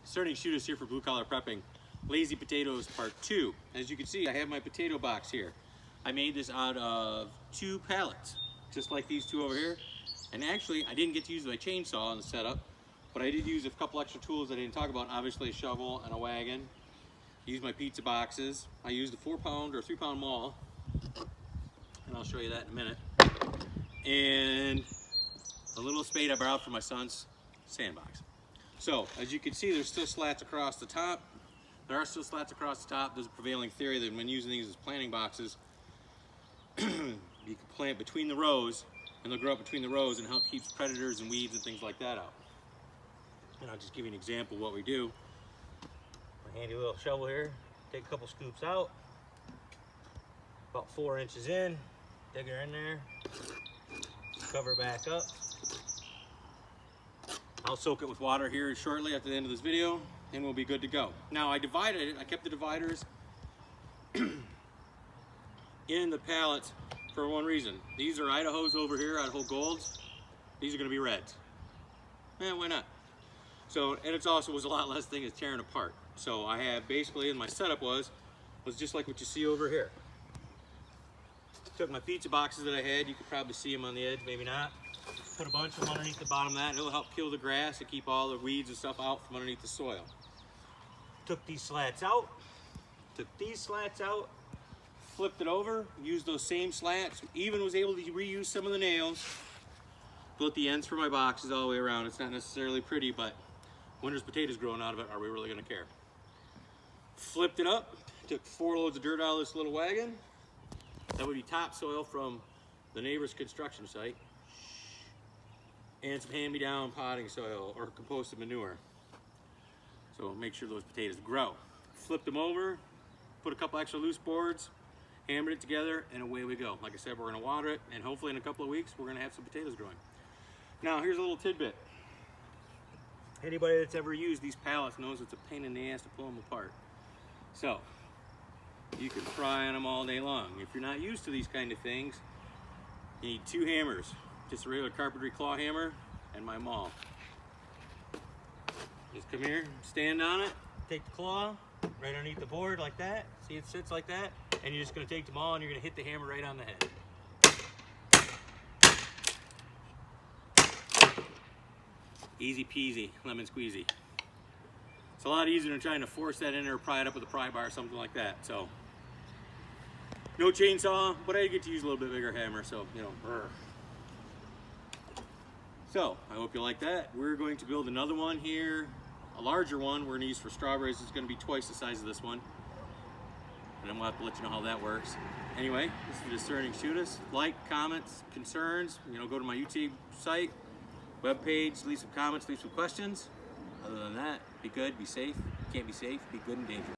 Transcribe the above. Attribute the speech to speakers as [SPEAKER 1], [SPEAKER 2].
[SPEAKER 1] Starting to shoot us here for Blue Collar Prepping. Lazy Potatoes Part 2. As you can see, I have my potato box here. I made this out of 2 pallets, just like these 2 over here. And actually, I didn't get to use my chainsaw in the setup, but I did use a couple extra tools I didn't talk about. Obviously, a shovel and a wagon. I used my pizza boxes. I used a 4-pound or 3-pound maul, and I'll show you that in a minute. And a little spade I borrowed from my son's sandbox. So, as you can see, there's still slats across the top. There are still slats across the top. There's a prevailing theory that when using these as planting boxes, you can plant between the rows, and they'll grow up between the rows and help keep predators and weeds and things like that out. And I'll just give you an example of what we do. My handy little shovel here. Take a couple scoops out, about 4 inches in, dig her in there, cover it back up. I'll soak it with water here shortly at the end of this video, and we'll be good to go. Now I divided it, I kept the dividers in the pallets for one reason. These are Idahos over here, Idaho Golds. These are gonna be reds. Why not? So, and it's also was a lot less thing as tearing apart. So I have basically, and my setup was just like what you see over here. Took my pizza boxes that I had, you could probably see them on the edge, maybe not. Put a bunch of them underneath the bottom of that, and it'll help kill the grass and keep all the weeds and stuff out from underneath the soil. Took these slats out, flipped it over, used those same slats, even was able to reuse some of the nails. Built the ends for my boxes all the way around. It's not necessarily pretty, but when there's potatoes growing out of it, are we really gonna care? Flipped it up, took 4 loads of dirt out of this little wagon. That would be topsoil from the neighbor's construction site. And some hand-me-down potting soil or composted manure. So make sure those potatoes grow. Flipped them over, put a couple extra loose boards, hammered it together, and away we go. Like I said, we're gonna water it, and hopefully in a couple of weeks, we're gonna have some potatoes growing. Now, here's a little tidbit. Anybody that's ever used these pallets knows it's a pain in the ass to pull them apart. So, you can pry on them all day long. If you're not used to these kind of things, you need 2 hammers. Just a regular carpentry claw hammer and my maul. Just come here, stand on it, take the claw right underneath the board like that. See, it sits like that, and you're just gonna take the maul and you're gonna hit the hammer right on the head. Easy peasy, lemon squeezy. It's a lot easier than trying to force that in there or pry it up with a pry bar or something like that. So, no chainsaw, but I get to use a little bit bigger hammer, so, you know, brr. So, I hope you like that. We're going to build another one here, a larger one we're going to use for strawberries. It's going to be twice the size of this one. And then we'll have to let you know how that works. Anyway, this is Discerning Shoot Us. Like, comments, concerns, you know, go to my YouTube site, webpage, leave some comments, leave some questions. Other than that, be good, be safe. If you can't be safe, be good and dangerous.